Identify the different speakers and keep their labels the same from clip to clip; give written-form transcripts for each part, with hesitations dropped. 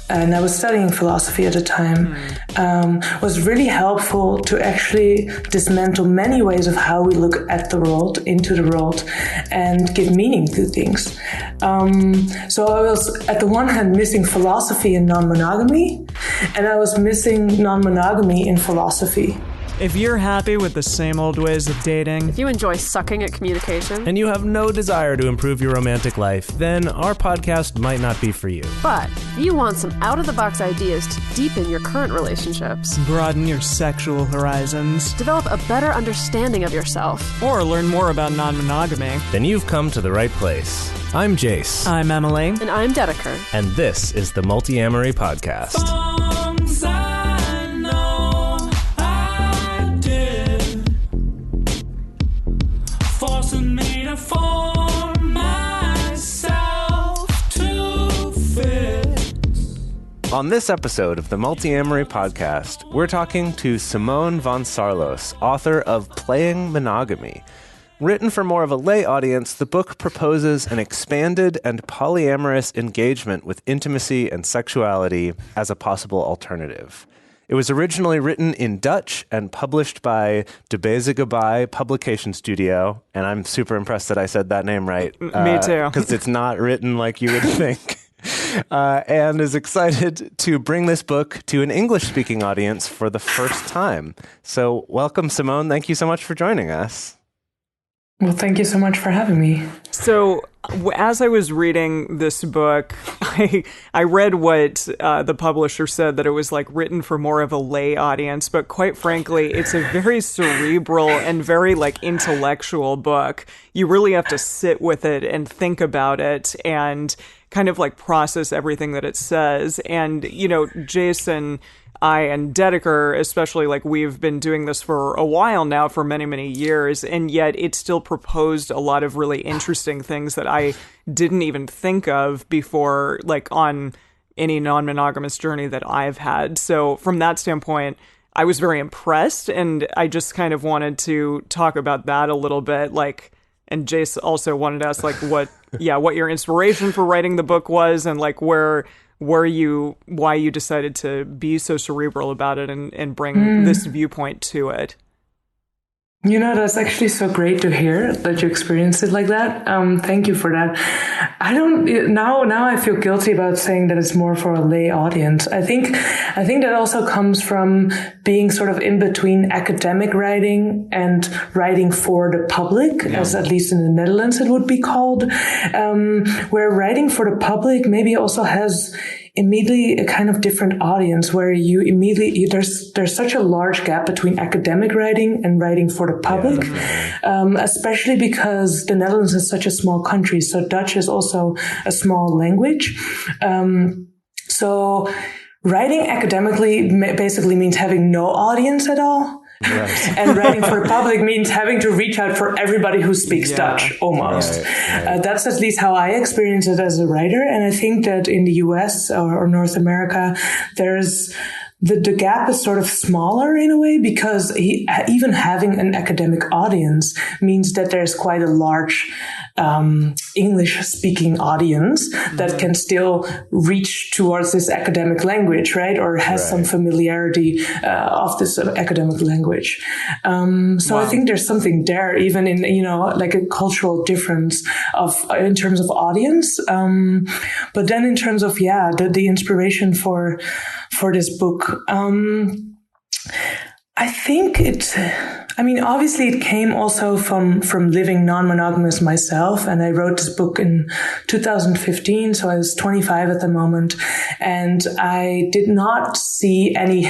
Speaker 1: and I was studying philosophy at the time, was really helpful to actually dismantle many ways of how we look at the world, into the world, and give meaning to things. So I was, at the one hand, missing philosophy in non-monogamy, and I was missing non-monogamy in philosophy.
Speaker 2: If you're happy with the same old ways of dating,
Speaker 3: if you enjoy sucking at communication,
Speaker 4: and you have no desire to improve your romantic life, then our podcast might not be for you.
Speaker 3: But if you want some out-of-the-box ideas to deepen your current relationships,
Speaker 2: broaden your sexual horizons,
Speaker 3: develop a better understanding of yourself,
Speaker 2: or learn more about non-monogamy,
Speaker 4: then you've come to the right place. I'm Jase.
Speaker 2: I'm Emily.
Speaker 3: And I'm Dedeker.
Speaker 4: And this is the Multiamory podcast. On this episode of the Multiamory podcast, we're talking to Simone von Saarloos, author of Playing Monogamy. Written for more of a lay audience, the book proposes an expanded and polyamorous engagement with intimacy and sexuality as a possible alternative. It was originally written in Dutch and published by Dedeker Publication Studio, and I'm super impressed that I said that name right.
Speaker 2: Me too.
Speaker 4: Because it's not written like you would think. And is excited to bring this book to an English-speaking audience for the first time. So welcome, Simone. Thank you so much for joining us.
Speaker 1: Well, thank you so much for having me.
Speaker 2: So as I was reading this book, I read what the publisher said, that it was like written for more of a lay audience. But quite frankly, it's a very cerebral and very like intellectual book. You really have to sit with it and think about it and kind of like process everything that it says. And, you know, Jason, I and Dedeker, especially, like, we've been doing this for a while now, for many, many years, and yet it still proposed a lot of really interesting things that I didn't even think of before, like, on any non-monogamous journey that I've had. So from that standpoint, I was very impressed, and I just kind of wanted to talk about that a little bit, like, and Jase also wanted to ask, like, what your inspiration for writing the book was, and, like, why you decided to be so cerebral about it and bring this viewpoint to it.
Speaker 1: You know, that's actually so great to hear that you experienced it like that. Thank you for that. Now I feel guilty about saying that it's more for a lay audience. I think that also comes from being sort of in between academic writing and writing for the public, as at least in the Netherlands it would be called, where writing for the public maybe also has immediately a kind of different audience, where there's such a large gap between academic writing and writing for the public, especially because the Netherlands is such a small country. So Dutch is also a small language. So writing academically basically means having no audience at all. Right. And writing for the public means having to reach out for everybody who speaks Dutch, almost. Right. That's at least how I experience it as a writer. And I think that in the US or North America, there's the gap is sort of smaller in a way, because even having an academic audience means that there's quite a large English-speaking audience that can still reach towards this academic language, right? Or has some familiarity of this academic language. I think there's something there, even in, you know, like a cultural difference in terms of audience. But then in terms of, the inspiration for this book, I think obviously it came also from living non-monogamous myself. And I wrote this book in 2015. So I was 25 at the moment. And I did not see any,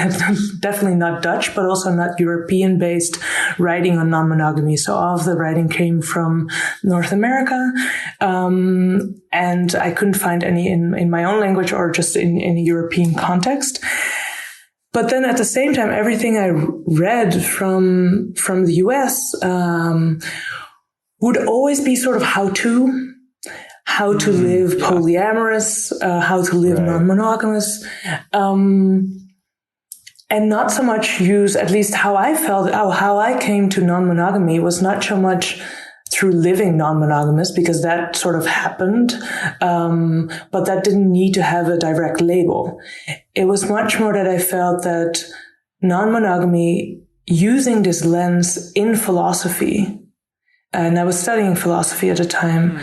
Speaker 1: definitely not Dutch, but also not European-based writing on non-monogamy. So all of the writing came from North America. And I couldn't find any in my own language or just in a European context. But then at the same time, everything I read from the US would always be sort of how to live polyamorous, how to live non-monogamous, and not so much use, at least how I felt, how I came to non-monogamy was not so much through living non-monogamous, because that sort of happened, but that didn't need to have a direct label. It was much more that I felt that non-monogamy, using this lens in philosophy, and I was studying philosophy at the time,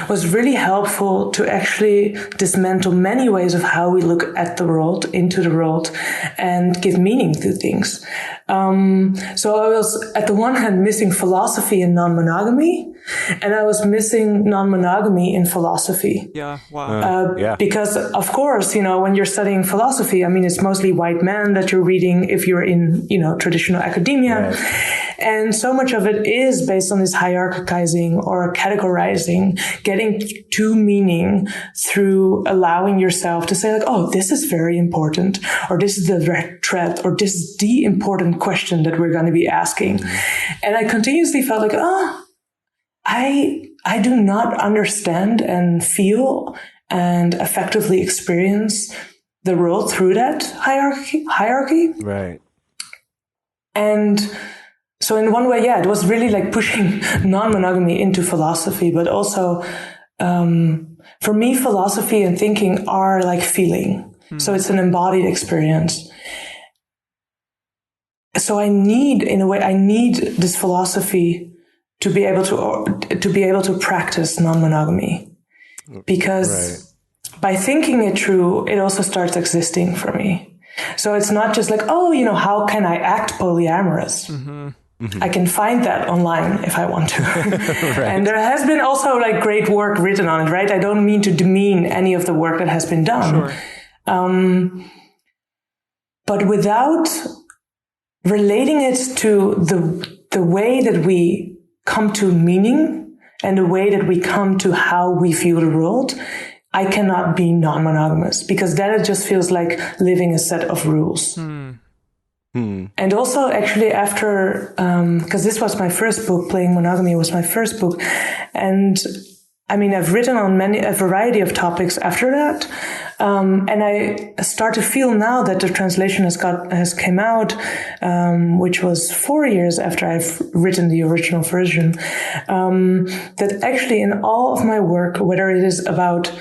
Speaker 1: was really helpful to actually dismantle many ways of how we look at the world, into the world, and give meaning to things. So I was, at the one hand, missing philosophy in non-monogamy, and I was missing non-monogamy in philosophy.
Speaker 2: Yeah, wow.
Speaker 1: Because, of course, when you're studying philosophy, I mean, it's mostly white men that you're reading if you're in, traditional academia. Right. And so much of it is based on this hierarchizing or categorizing, getting to meaning through allowing yourself to say, like, oh, this is very important, or this is the red thread, or this is the important question that we're going to be asking. And I continuously felt like, I do not understand and feel and effectively experience the world through that hierarchy.
Speaker 4: Right.
Speaker 1: And so in one way, it was really like pushing non-monogamy into philosophy, but also, for me, philosophy and thinking are like feeling. So it's an embodied experience. So I need this philosophy to be able to practice non-monogamy, because by thinking it through, it also starts existing for me. So it's not just like, how can I act polyamorous? Mm-hmm. Mm-hmm. I can find that online if I want to. Right. And there has been also like great work written on it, right? I don't mean to demean any of the work that has been done. Sure. But without relating it to the way that we come to meaning and the way that we come to how we view the world, I cannot be non-monogamous, because then it just feels like living a set of rules. And also, actually, after, because this was my first book, Playing Monogamy was my first book. And I mean, I've written on a variety of topics after that. And I start to feel now that the translation has came out, which was 4 years after I've written the original version, that actually in all of my work, whether it is about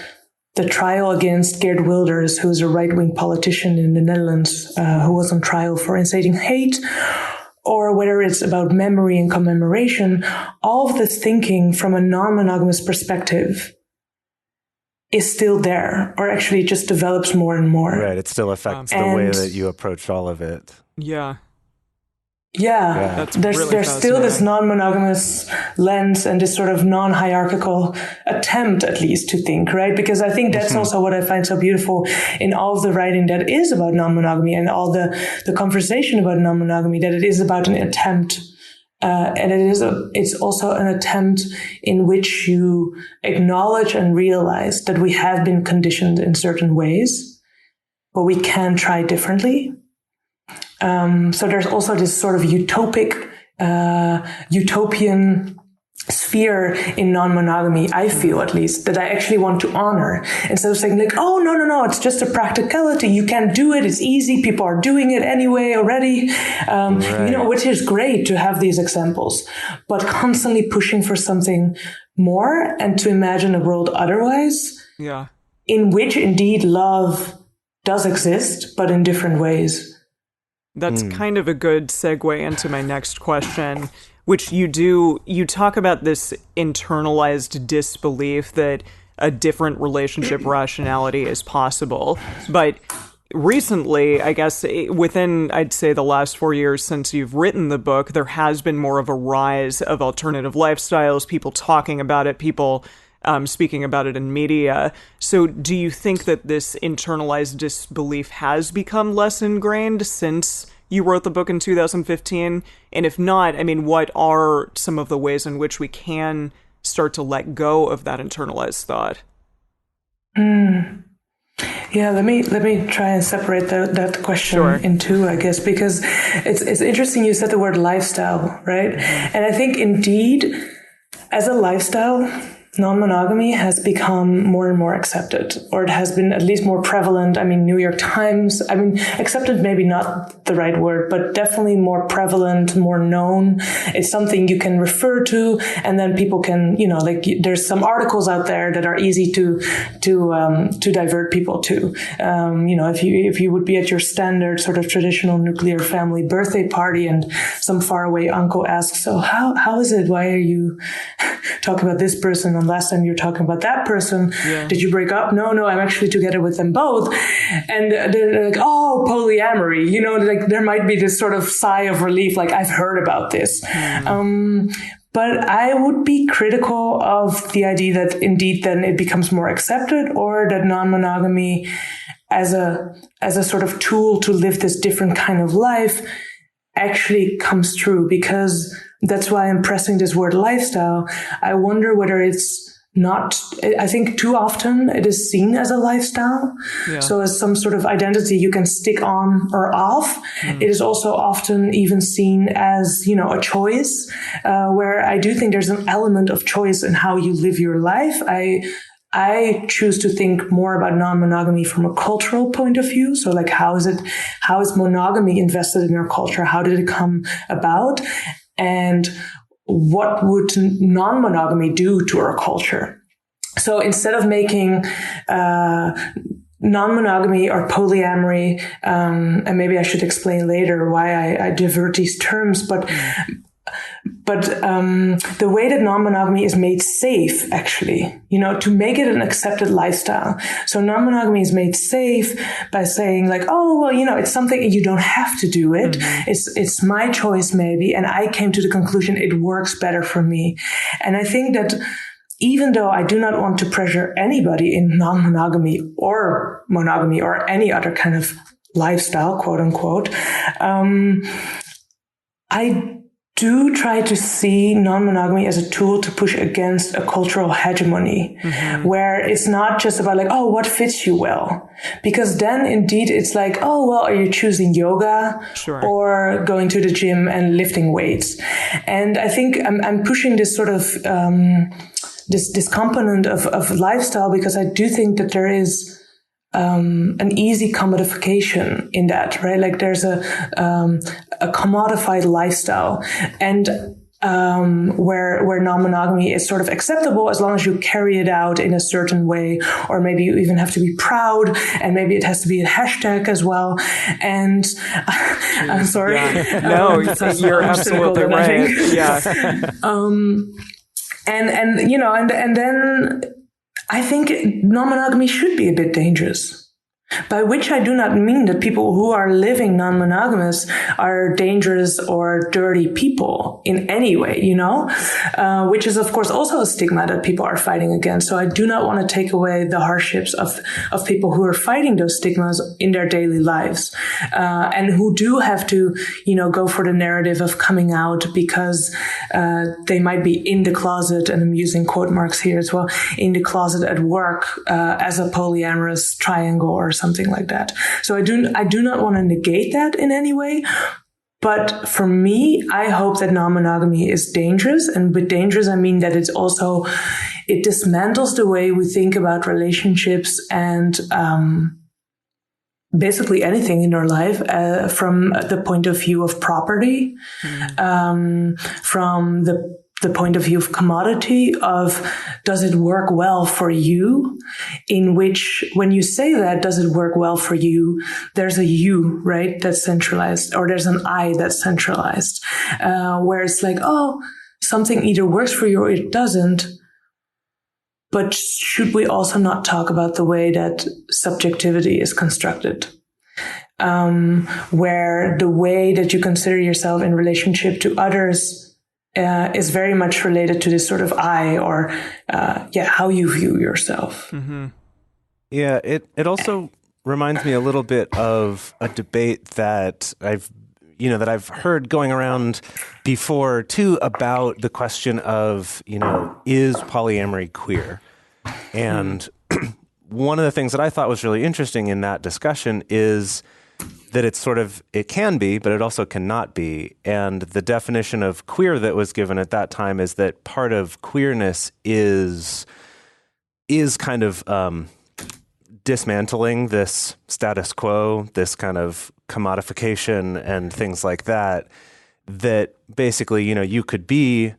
Speaker 1: the trial against Geert Wilders, who's a right-wing politician in the Netherlands, who was on trial for inciting hate, or whether it's about memory and commemoration, all of this thinking from a non-monogamous perspective is still there, or actually just develops more and more.
Speaker 4: Right, it still affects the way that you approach all of it.
Speaker 1: Yeah. There's still this non-monogamous lens and this sort of non-hierarchical attempt, at least, to think, right? Because I think that's also what I find so beautiful in all of the writing that is about non-monogamy and all the conversation about non-monogamy, that it is about an attempt. And it's also an attempt in which you acknowledge and realize that we have been conditioned in certain ways, but we can try differently. So there's also this sort of utopian sphere in non-monogamy, I feel at least, that I actually want to honor. Instead of saying like, oh, no, it's just a practicality. You can do it. It's easy. People are doing it anyway already. Which is great to have these examples, but constantly pushing for something more and to imagine a world otherwise. Yeah. In which indeed love does exist, but in different ways.
Speaker 2: That's kind of a good segue into my next question, which you talk about this internalized disbelief that a different relationship rationality is possible. But recently, I guess within, I'd say, the last 4 years since you've written the book, there has been more of a rise of alternative lifestyles, people talking about it, people speaking about it in media. So do you think that this internalized disbelief has become less ingrained since you wrote the book in 2015? And if not, I mean, what are some of the ways in which we can start to let go of that internalized thought?
Speaker 1: Yeah, let me try and separate that question in two, I guess, because it's interesting you said the word lifestyle, right? And I think indeed, as a lifestyle, non-monogamy has become more and more accepted, or it has been at least more prevalent. I mean, New York Times, accepted maybe not the right word, but definitely more prevalent, more known. It's something you can refer to, and then people can, there's some articles out there that are easy to divert people to. If you would be at your standard sort of traditional nuclear family birthday party and some faraway uncle asks, so how is it? Why are you talking about this person? And last time you're talking about that person. Yeah. Did you break up? No, I'm actually together with them both. And they're like, oh, polyamory. There might be this sort of sigh of relief, like I've heard about this. But I would be critical of the idea that indeed then it becomes more accepted, or that non-monogamy as a sort of tool to live this different kind of life actually comes true, because that's why I'm pressing this word lifestyle. I wonder whether it's not, I think too often it is seen as a lifestyle. Yeah. So as some sort of identity you can stick on or off. It is also often even seen as, a choice, where I do think there's an element of choice in how you live your life. I choose to think more about non-monogamy from a cultural point of view. So like, how is monogamy invested in our culture? How did it come about? And what would non-monogamy do to our culture? So instead of making non-monogamy or polyamory, and maybe I should explain later why I divert these terms, but the way that non-monogamy is made safe, actually, to make it an accepted lifestyle. So non-monogamy is made safe by saying like, oh, well, it's something you don't have to do it. It's my choice maybe. And I came to the conclusion it works better for me. And I think that even though I do not want to pressure anybody in non-monogamy or monogamy or any other kind of lifestyle, quote unquote, I do try to see non-monogamy as a tool to push against a cultural hegemony, where it's not just about like, oh, what fits you well? Because then indeed it's like, oh, well, are you choosing yoga or going to the gym and lifting weights? And I think I'm pushing this sort of, this component of lifestyle, because I do think that there is an easy commodification in that, right? Like there's a commodified lifestyle, and where non-monogamy is sort of acceptable as long as you carry it out in a certain way, or maybe you even have to be proud, and maybe it has to be a hashtag as well. And I'm sorry,
Speaker 2: no, you're absolutely right. Yeah,
Speaker 1: and then I think non-monogamy should be a bit dangerous. By which I do not mean that people who are living non-monogamous are dangerous or dirty people in any way, which is, of course, also a stigma that people are fighting against. So I do not want to take away the hardships of people who are fighting those stigmas in their daily lives, and who do have to, go for the narrative of coming out because they might be in the closet, and I'm using quote marks here as well, in the closet at work as a polyamorous triangle or something like that. So I do not want to negate that in any way. But for me, I hope that non-monogamy is dangerous. And with dangerous, I mean that it dismantles the way we think about relationships and basically anything in our life from the point of view of property, from the point of view of commodity, of does it work well for you, in which when you say that, does it work well for you, there's a you, right, that's centralized, or there's an I that's centralized, where it's like, oh, something either works for you or it doesn't. But should we also not talk about the way that subjectivity is constructed? Where the way that you consider yourself in relationship to others is very much related to this sort of I, or how you view yourself.
Speaker 4: Yeah, it also reminds me a little bit of a debate that I've heard going around before too, about the question of, is polyamory queer? And one of the things that I thought was really interesting in that discussion is that it's sort of, it can be, but it also cannot be. And the definition of queer that was given at that time is that part of queerness is kind of dismantling this status quo, this kind of commodification and things like that, that basically, you know, you could be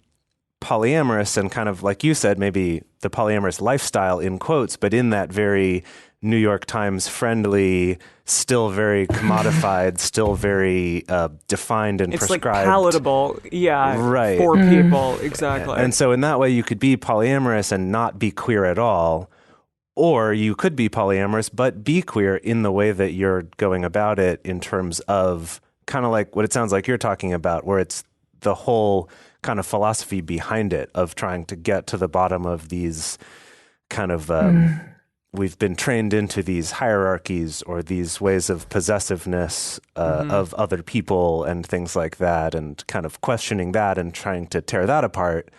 Speaker 4: polyamorous and kind of, like you said, maybe the polyamorous lifestyle in quotes, but in that very New York Times friendly, still very commodified, still very defined and
Speaker 2: it's
Speaker 4: prescribed.
Speaker 2: It's like palatable,
Speaker 4: right.
Speaker 2: for people, exactly.
Speaker 4: And so in that way, you could be polyamorous and not be queer at all, or you could be polyamorous but be queer in the way that you're going about it, in terms of kind of like what it sounds like you're talking about, where it's the whole kind of philosophy behind it of trying to get to the bottom of these kind of we've been trained into these hierarchies or these ways of possessiveness of other people and things like that, and kind of questioning that and trying to tear that apart,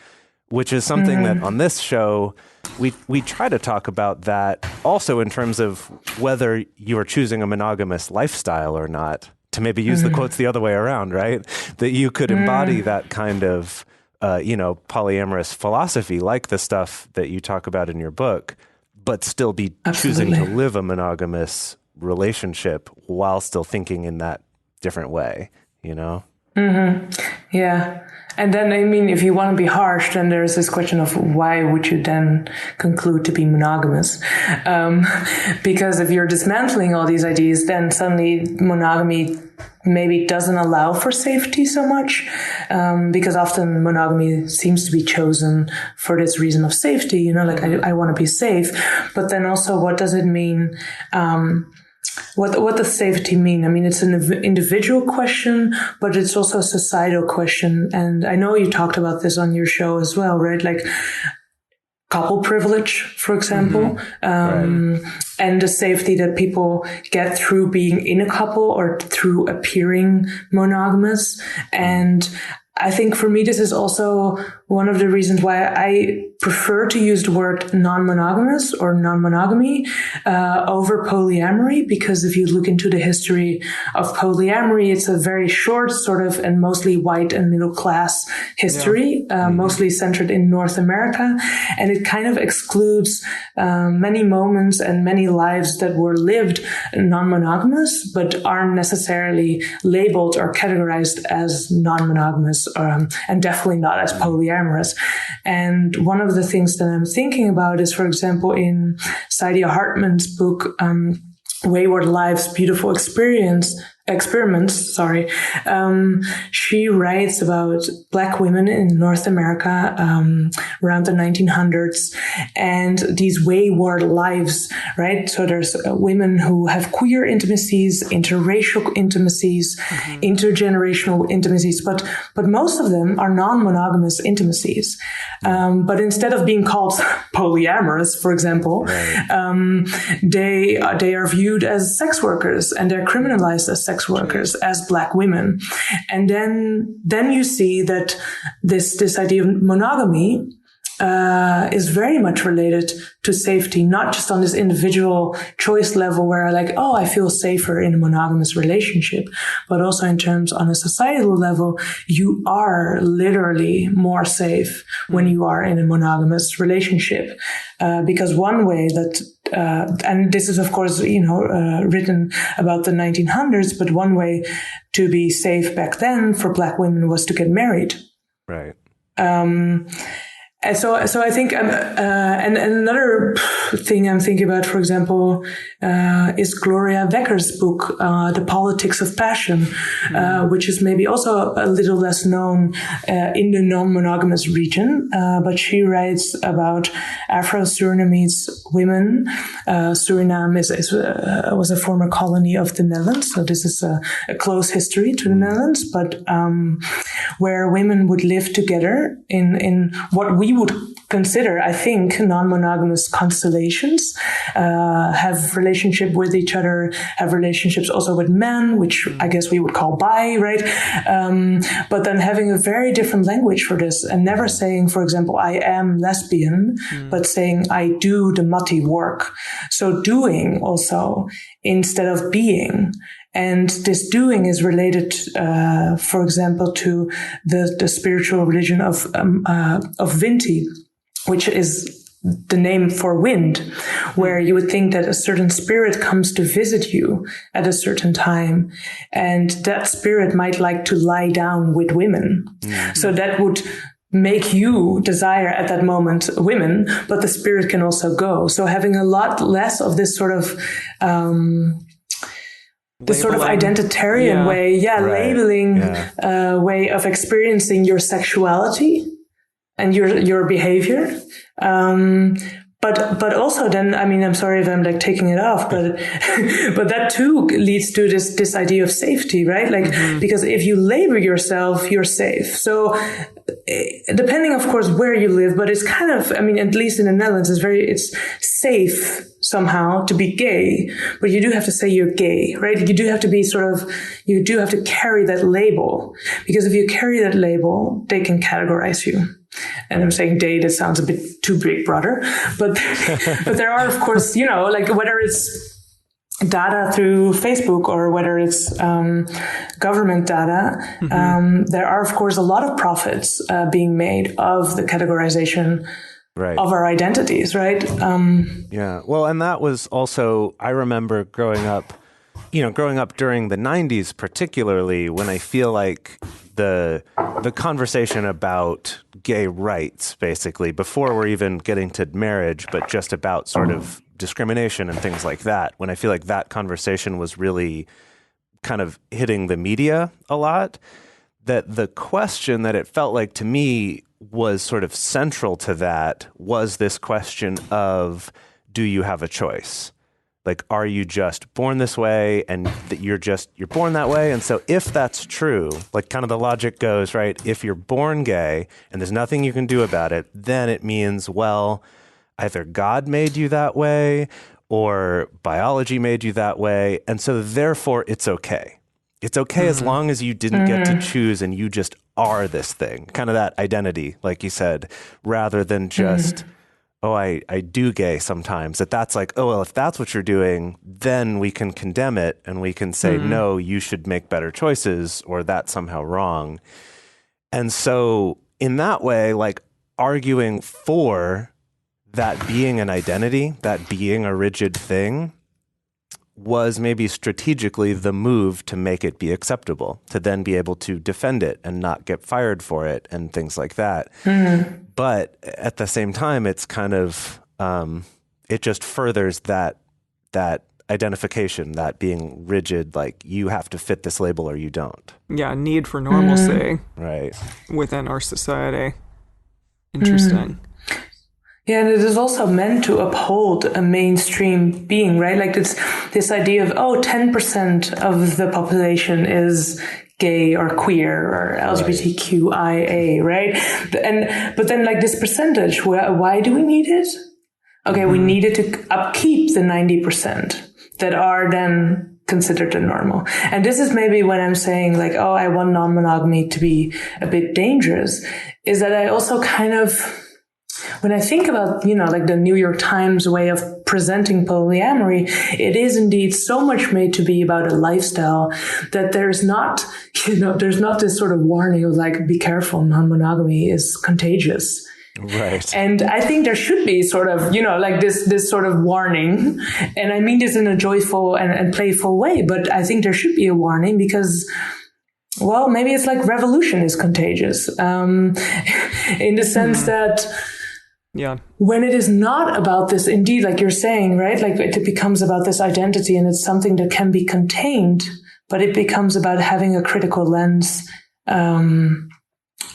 Speaker 4: which is something that on this show we try to talk about, that also in terms of whether you are choosing a monogamous lifestyle or not, to maybe use the quotes the other way around, right? That you could embody that kind of, polyamorous philosophy, like the stuff that you talk about in your book, but still be choosing to live a monogamous relationship while still thinking in that different way, you know?
Speaker 1: Yeah. And then, I mean, if you want to be harsh, then there's this question of why would you then conclude to be monogamous? Because if you're dismantling all these ideas, then suddenly monogamy maybe doesn't allow for safety so much, because often monogamy seems to be chosen for this reason of safety, you know, like I want to be safe. But then also, what does it mean? What does safety mean? I mean, it's an individual question, but it's also a societal question. And I know you talked about this on your show as well, right? Like couple privilege, for example,
Speaker 4: Right.
Speaker 1: And the safety that people get through being in a couple or through appearing monogamous. And I think for me, this is also one of the reasons why I prefer to use the word non-monogamous or non-monogamy over polyamory, because if you look into the history of polyamory, it's a very short sort of and mostly white and middle class history, mostly centered in North America. And it kind of excludes many moments and many lives that were lived non-monogamous, but aren't necessarily labeled or categorized as non-monogamous, and definitely not as polyamorous. And one of the things that I'm thinking about is, for example, in Saidia Hartman's book, Wayward Lives, Beautiful Experiments, she writes about Black women in North America around the 1900s and these wayward lives, right? So there's women who have queer intimacies, interracial intimacies, intergenerational intimacies, but most of them are non-monogamous intimacies. But instead of being called polyamorous, for example, they are viewed as sex workers, and they're criminalized as sex workers, as Black women. And then you see that this idea of monogamy is very much related to safety, not just on this individual choice level where I feel safer in a monogamous relationship, but also in terms on a societal level, you are literally more safe when you are in a monogamous relationship. Because one way that, and this is of course, written about the 1900s, but one way to be safe back then for Black women was to get married.
Speaker 4: Right.
Speaker 1: And so I think, and another thing I'm thinking about, for example, is Gloria Wecker's book, The Politics of Passion, which is maybe also a little less known in the non-monogamous region, but she writes about Afro-Surinamese women. Suriname was a former colony of the Netherlands, so this is a close history to the Netherlands, but where women would live together in what we would consider, I think, non-monogamous constellations, have relationship with each other, have relationships also with men, which I guess we would call bi, right? But then having a very different language for this and never saying, for example, I am lesbian, but saying I do the mati work. So doing also instead of being. And this doing is related, for example, to the spiritual religion of Vinti, which is the name for wind, where you would think that a certain spirit comes to visit you at a certain time, and that spirit might like to lie down with women. Mm-hmm. So that would make you desire at that moment women, but the spirit can also go. So having a lot less of this sort of identitarian way, labeling way of experiencing your sexuality and your behavior. But also then, I mean, I'm sorry if I'm like taking it off, but that too leads to this idea of safety, right? Like, because if you label yourself, you're safe. So depending, of course, where you live, but it's kind of, I mean, at least in the Netherlands, it's safe somehow to be gay, but you do have to say you're gay, right? You do have to be you do have to carry that label, because if you carry that label, they can categorize you. And I'm saying they, that sounds a bit too big brother, but there are, of course, like whether it's data through Facebook or whether it's government data, there are, of course, a lot of profits being made of the categorization of our identities, right?
Speaker 4: Yeah. Well, and that was also, I remember growing up during the 90s, particularly, when I feel like the conversation about gay rights, basically, before we're even getting to marriage, but just about sort of discrimination and things like that, when I feel like that conversation was really kind of hitting the media a lot, that the question that it felt like to me was sort of central to that was this question of, do you have a choice? Like, are you just born this way and that you're born that way? And so if that's true, like kind of the logic goes, right, if you're born gay and there's nothing you can do about it, then it means, well, either God made you that way or biology made you that way. And so therefore it's okay. It's okay as long as you didn't get to choose and you just are this thing, kind of that identity, like you said, rather than just... I do gay sometimes, that's like, oh, well, if that's what you're doing, then we can condemn it and we can say, no, you should make better choices, or that's somehow wrong. And so in that way, like arguing for that being an identity, that being a rigid thing, was maybe strategically the move to make it be acceptable, to then be able to defend it and not get fired for it and things like that. But at the same time, it's kind of, it just furthers that identification, that being rigid, like you have to fit this label or you don't.
Speaker 2: Yeah, need for normalcy.
Speaker 4: Right.
Speaker 2: Within our society. Interesting.
Speaker 1: Yeah, and it is also meant to uphold a mainstream being, right? Like it's this idea of, 10% of the population is gay or queer or LGBTQIA, right? But then like this percentage, why do we need it? Okay, we need it to upkeep the 90% that are then considered the normal. And this is maybe when I'm saying like, I want non-monogamy to be a bit dangerous, is that I also kind of... When I think about, like the New York Times way of presenting polyamory, it is indeed so much made to be about a lifestyle that there's not this sort of warning of like, be careful, non-monogamy is contagious.
Speaker 4: Right.
Speaker 1: And I think there should be sort of, like this sort of warning. And I mean this in a joyful and playful way, but I think there should be a warning because... Well, maybe it's like revolution is contagious, in the sense that...
Speaker 2: Yeah.
Speaker 1: When it is not about this, indeed, like you're saying, right? Like it becomes about this identity and it's something that can be contained, but it becomes about having a critical lens,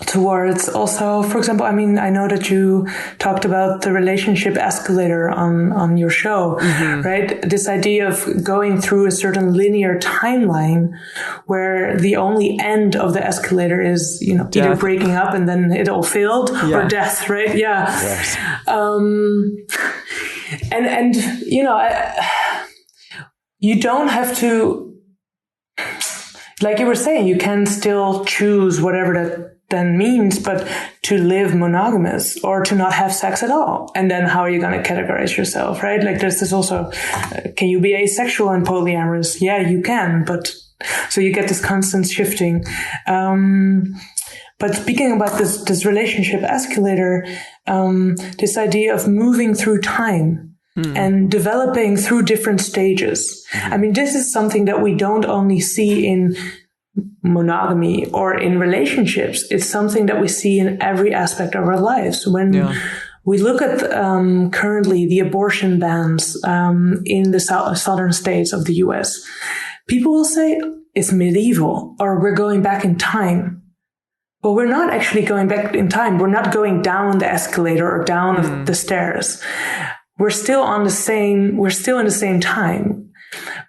Speaker 1: towards also, for example, I mean, I know that you talked about the relationship escalator on your show, right? This idea of going through a certain linear timeline where the only end of the escalator is, either breaking up and then it all failed or death, right? Yeah.
Speaker 4: Yes.
Speaker 1: And you don't have to, like you were saying, you can still choose whatever that then means, but to live monogamous or to not have sex at all? And then how are you going to categorize yourself, right? Like there's this also, can you be asexual and polyamorous? Yeah, you can, but so you get this constant shifting. But speaking about this relationship escalator, this idea of moving through time and developing through different stages. I mean, this is something that we don't only see in monogamy or in relationships. It's something that we see in every aspect of our lives. When we look at currently the abortion bans in the southern states of the US, people will say it's medieval or we're going back in time. But we're not actually going back in time. We're not going down the escalator or down the stairs. We're still in the same time.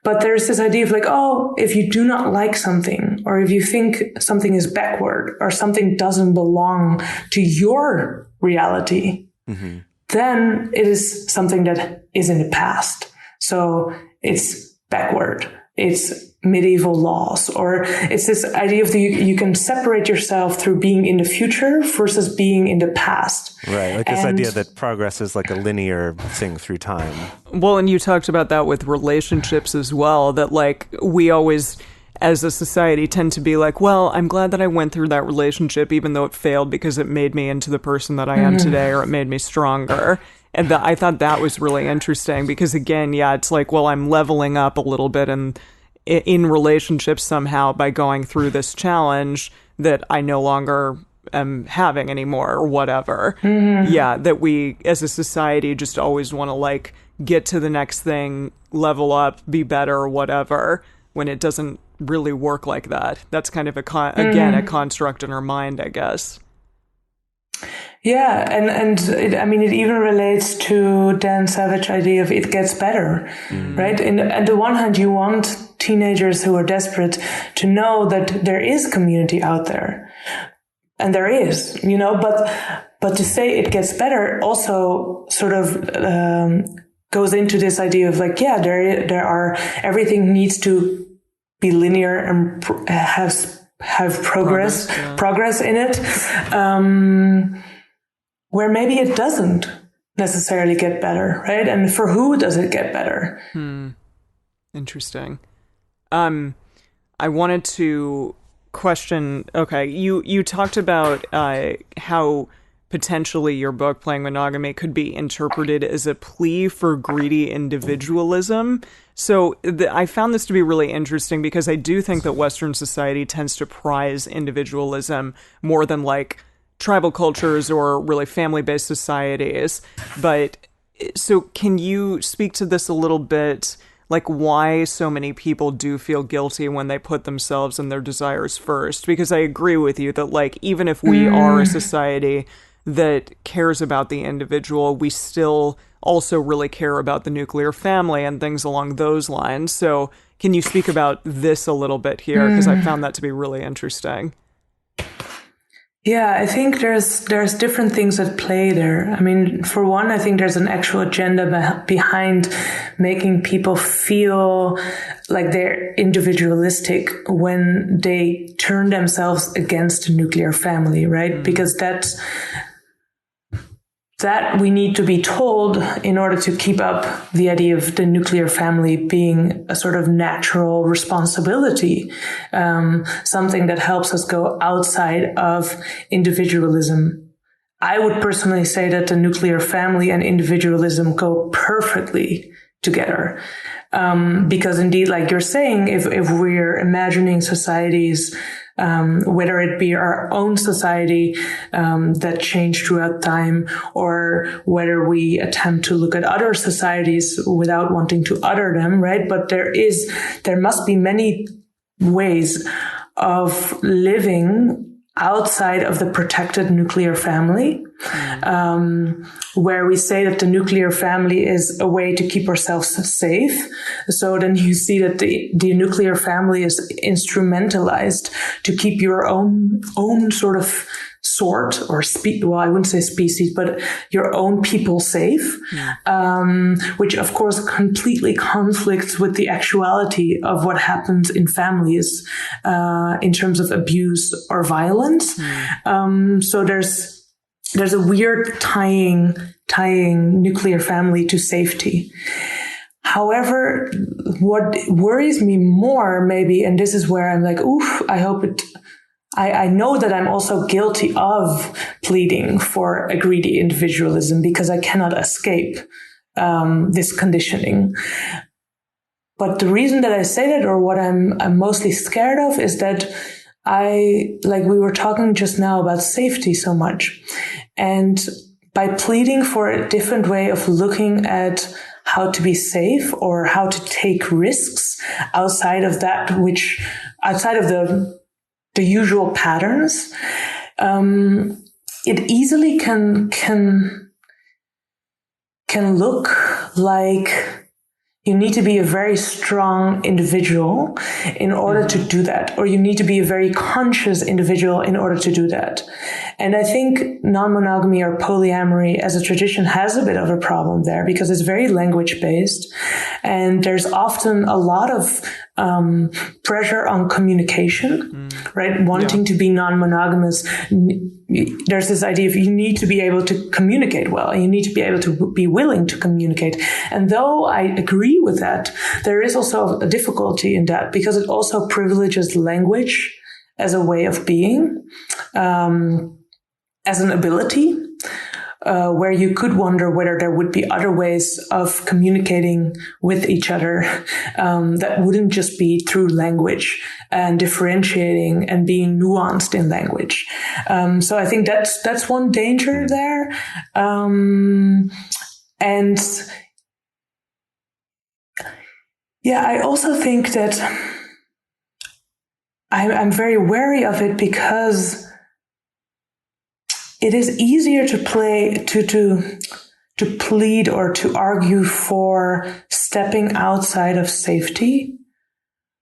Speaker 1: But there's this idea of like, oh, if you do not like something, or if you think something is backward, or something doesn't belong to your reality, then it is something that is in the past. So it's backward. It's medieval laws, or it's this idea of you can separate yourself through being in the future versus being in the past.
Speaker 4: Right, like this idea that progress is like a linear thing through time.
Speaker 2: Well, and you talked about that with relationships as well, that like we always, as a society, tend to be like, well, I'm glad that I went through that relationship, even though it failed because it made me into the person that I am today, or it made me stronger. And I thought that was really interesting because, again, it's like, well, I'm leveling up a little bit and in relationships somehow by going through this challenge that I no longer am having anymore or whatever. Yeah, that we as a society just always want to like get to the next thing, level up, be better or whatever, when it doesn't really work like that. That's kind of a construct in our mind, I guess.
Speaker 1: Yeah, and it even relates to Dan Savage's idea of it gets better, right? And on the one hand, you want teenagers who are desperate to know that there is community out there, and there is, but to say it gets better also sort of goes into this idea of like, there are everything needs to be linear and have progress in it. Where maybe it doesn't necessarily get better, right? And for who does it get better?
Speaker 2: Interesting. I wanted to question, okay, you talked about how potentially your book, Playing Monogamy, could be interpreted as a plea for greedy individualism. So I found this to be really interesting because I do think that Western society tends to prize individualism more than like tribal cultures or really family-based societies. But so can you speak to this a little bit, like why so many people do feel guilty when they put themselves and their desires first? Because I agree with you that like even if we are a society that cares about the individual, we still also really care about the nuclear family and things along those lines. So can you speak about this a little bit here? Because I found that to be really interesting.
Speaker 1: Yeah, I think there's different things at play there. I mean, for one, I think there's an actual agenda behind making people feel like they're individualistic when they turn themselves against the nuclear family, right? Because that we need to be told in order to keep up the idea of the nuclear family being a sort of natural responsibility, something that helps us go outside of individualism. I would personally say that the nuclear family and individualism go perfectly together. Because indeed, like you're saying, if we're imagining societies, whether it be our own society that change throughout time, or whether we attempt to look at other societies without wanting to other them, right? But there must be many ways of living outside of the protected nuclear family, where we say that the nuclear family is a way to keep ourselves safe. So then you see that the nuclear family is instrumentalized to keep your own sort of sort or well, I wouldn't say species, but your own people safe, which of course completely conflicts with the actuality of what happens in families in terms of abuse or violence. So there's there's a weird tying nuclear family to safety. However, what worries me more maybe, and this is where I'm like, oof, I know that I'm also guilty of pleading for a greedy individualism because I cannot escape this conditioning. But the reason that I say that, or what I'm mostly scared of, is that we were talking just now about safety so much. And by pleading for a different way of looking at how to be safe or how to take risks outside of the usual patterns, it easily can look like you need to be a very strong individual in order to do that, or you need to be a very conscious individual in order to do that. And I think non-monogamy or polyamory as a tradition has a bit of a problem there because it's very language-based, and there's often a lot of pressure on communication, right? Wanting to be non-monogamous, there's this idea of you need to be able to communicate well, and you need to be able to be willing to communicate. And though I agree with that, there is also a difficulty in that because it also privileges language as a way of being, as an ability, where you could wonder whether there would be other ways of communicating with each other that wouldn't just be through language and differentiating and being nuanced in language. So I think that's one danger there. And yeah, I also think that I'm very wary of it because it is easier to plead or to argue for stepping outside of safety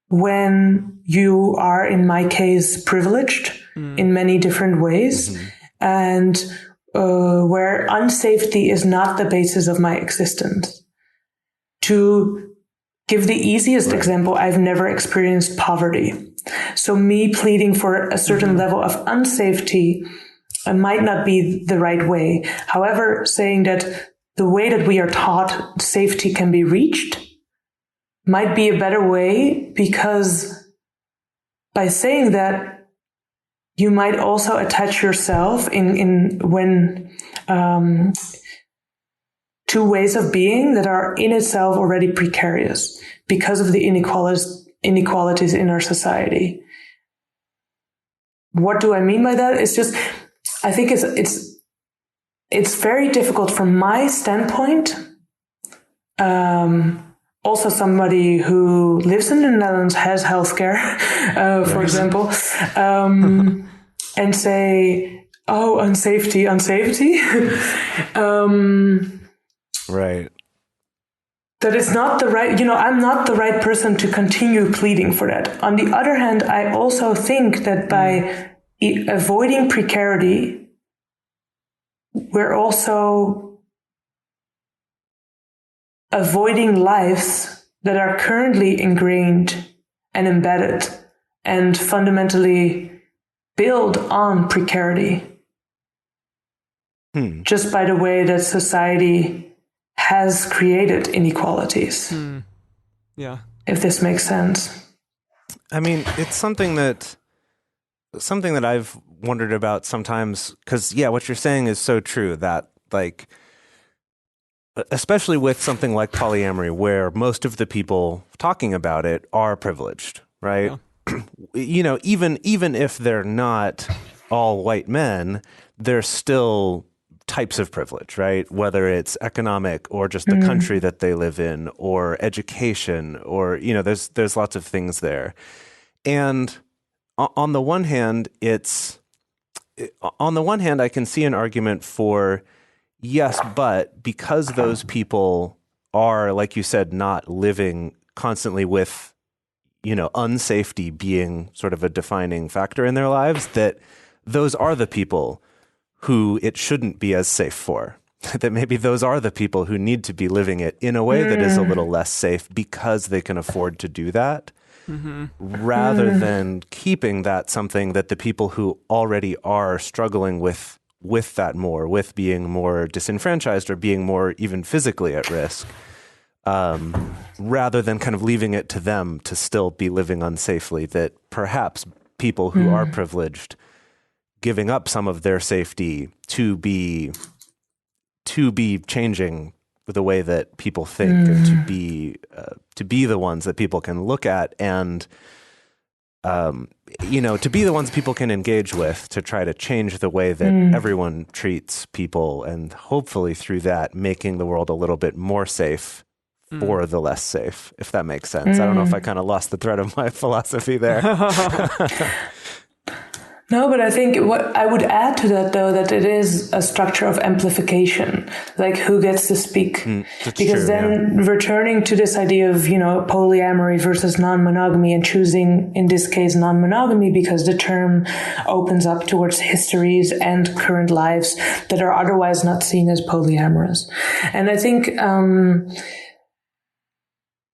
Speaker 1: when you are, in my case, privileged in many different ways, and where unsafety is not the basis of my existence. To give the easiest example, I've never experienced poverty. So me pleading for a certain level of unsafety might not be the right way. However, saying that the way that we are taught safety can be reached might be a better way, because by saying that, you might also attach yourself to ways of being that are in itself already precarious because of the inequalities in our society. What do I mean by that? It's just, I think it's very difficult from my standpoint. Also, somebody who lives in the Netherlands, has healthcare, for example, and say, "Oh, unsafety."
Speaker 4: Right.
Speaker 1: That is not the right. I'm not the right person to continue pleading for that. On the other hand, I also think that by avoiding precarity, we're also avoiding lives that are currently ingrained and embedded and fundamentally build on precarity. Just by the way that society has created inequalities.
Speaker 2: Yeah.
Speaker 1: If this makes sense.
Speaker 4: I mean, it's something that I've wondered about sometimes, because what you're saying is so true, that like, especially with something like polyamory, where most of the people talking about it are privileged, right? Yeah. Even if they're not all white men, they're still types of privilege, right? Whether it's economic or just the country that they live in, or education, or there's lots of things there. And on the one hand, I can see an argument for yes, but because those people are, like you said, not living constantly with, unsafety being sort of a defining factor in their lives, that those are the people who it shouldn't be as safe for. That maybe those are the people who need to be living it in a way that is a little less safe because they can afford to do that, rather than keeping that something that the people who already are struggling with with that more, with being more disenfranchised or being more even physically at risk, rather than kind of leaving it to them to still be living unsafely, that perhaps people who are privileged giving up some of their safety to be changing the way that people think and to be the ones that people can look at and to be the ones people can engage with, to try to change the way that everyone treats people, and hopefully through that making the world a little bit more safe for the less safe, if that makes sense. I don't know if I kind of lost the thread of my philosophy there.
Speaker 1: No, but I think what I would add to that, though, that it is a structure of amplification, like who gets to speak. Because returning to this idea of, polyamory versus non-monogamy, and choosing, in this case, non-monogamy, because the term opens up towards histories and current lives that are otherwise not seen as polyamorous. And I think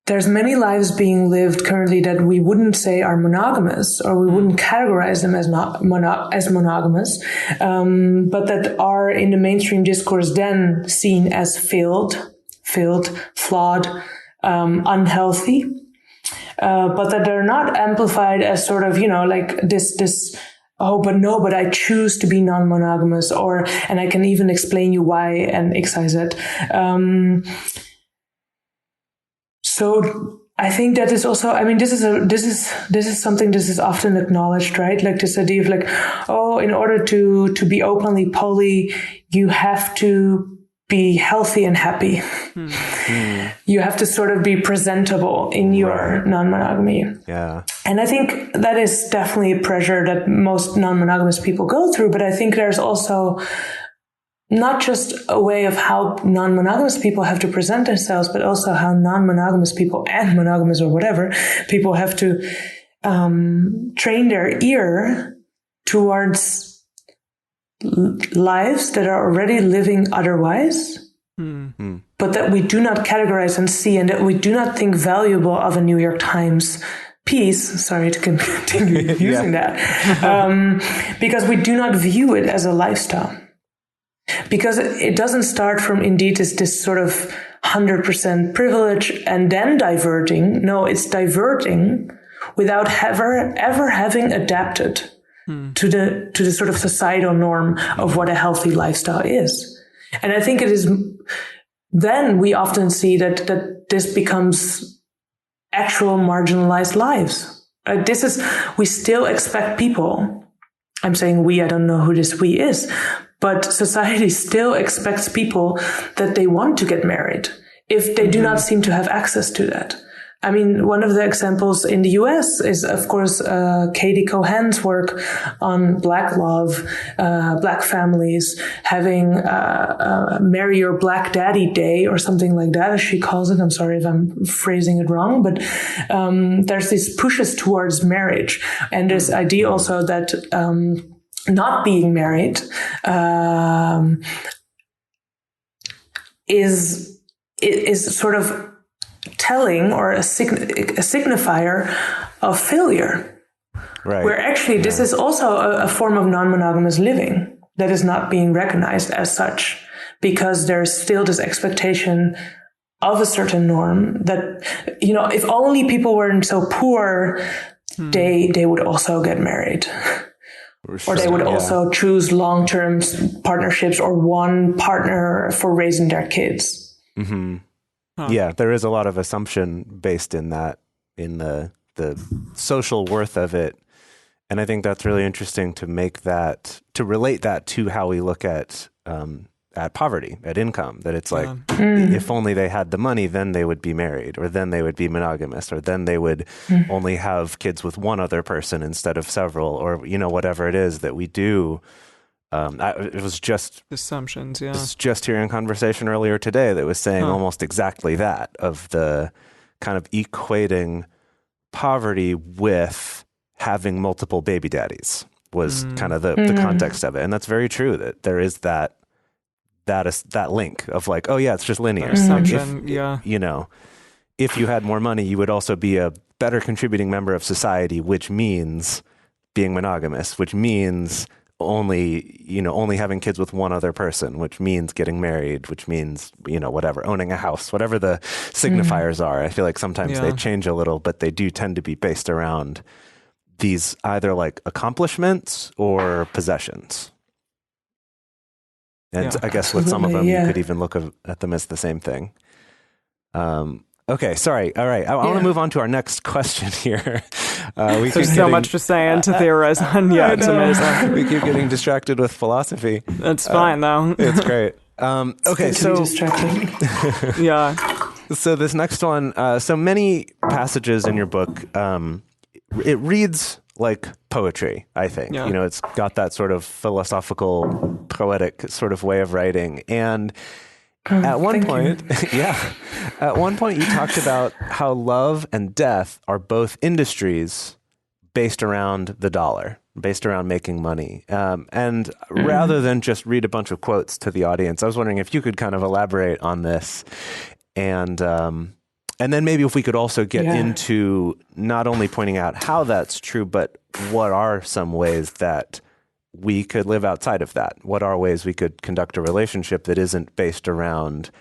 Speaker 1: there's many lives being lived currently that we wouldn't say are monogamous, or we wouldn't categorize them as as monogamous, but that are in the mainstream discourse then seen as failed, flawed, unhealthy, but that they're not amplified as sort of, like this. Oh, but I choose to be non-monogamous, and I can even explain you why and X, Y, Z. So I think that is also, this is something this is often acknowledged, right? Like this idea of like, in order to be openly poly, you have to be healthy and happy. You have to sort of be presentable in your non-monogamy. Yeah. And I think that is definitely a pressure that most non-monogamous people go through. But I think there's also not just a way of how non-monogamous people have to present themselves, but also how non-monogamous people and monogamous or whatever people have to train their ear towards lives that are already living otherwise, but that we do not categorize and see, and that we do not think valuable of a New York Times piece. Sorry to continue using that. Because we do not view it as a lifestyle. Because it doesn't start from indeed this sort of 100% privilege and then diverting. No, it's diverting without ever having adapted to the sort of societal norm of what a healthy lifestyle is. And I think it is then we often see that this becomes actual marginalized lives. We still expect people. I'm saying we, I don't know who this we is. But society still expects people that they want to get married if they do not seem to have access to that. I mean, one of the examples in the US is, of course, Katie Cohen's work on Black love, Black families, having Marry Your Black Daddy Day or something like that, as she calls it. I'm sorry if I'm phrasing it wrong, but there's these pushes towards marriage. And this idea also that not being married is sort of telling, or a signifier of failure. Right. Where actually this is also a form of non-monogamous living that is not being recognized as such, because there's still this expectation of a certain norm that, if only people weren't so poor, they would also get married. Or they would also choose long-term partnerships or one partner for raising their kids.
Speaker 4: Mm-hmm. Huh. Yeah, there is a lot of assumption based in that, in the social worth of it. And I think that's really interesting to relate that to how we look at poverty, at income, that it's like, if only they had the money, then they would be married, or then they would be monogamous, or then they would only have kids with one other person instead of several, or, whatever it is that we do. It was just
Speaker 2: assumptions. Yeah.
Speaker 4: I was just hearing a conversation earlier today that was saying almost exactly that, of the kind of equating poverty with having multiple baby daddies was kind of the context of it. And that's very true, that there is that link of like, oh yeah, it's just linear.
Speaker 2: Assumption,
Speaker 4: if you had more money, you would also be a better contributing member of society, which means being monogamous, which means only having kids with one other person, which means getting married, which means, whatever, owning a house, whatever the signifiers are. I feel like sometimes they change a little, but they do tend to be based around these either like accomplishments or possessions. And I guess with some of them, you could even look at them as the same thing. Okay, sorry. All right. I want to move on to our next question here.
Speaker 2: There's so much to say and to theorize on. Yeah, it's amazing.
Speaker 4: We keep getting distracted with philosophy.
Speaker 2: That's fine, though.
Speaker 4: It's great. Okay, so...
Speaker 2: Yeah.
Speaker 4: So this next one, so many passages in your book, it reads like poetry, I think.
Speaker 2: Yeah.
Speaker 4: It's got that sort of philosophical, poetic sort of way of writing. And at one point, at one point you talked about how love and death are both industries based around the dollar, based around making money. And rather than just read a bunch of quotes to the audience, I was wondering if you could kind of elaborate on this. And then maybe if we could also get into not only pointing out how that's true, but what are some ways that we could live outside of that? What are ways we could conduct a relationship that isn't based around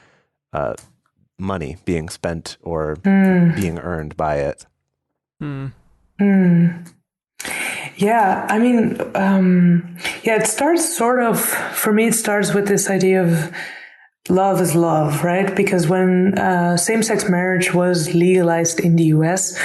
Speaker 4: money being spent or being earned by it?
Speaker 1: Yeah, I mean, it starts sort of, for me, it starts with this idea of love is love, right? Because when same-sex marriage was legalized in the US,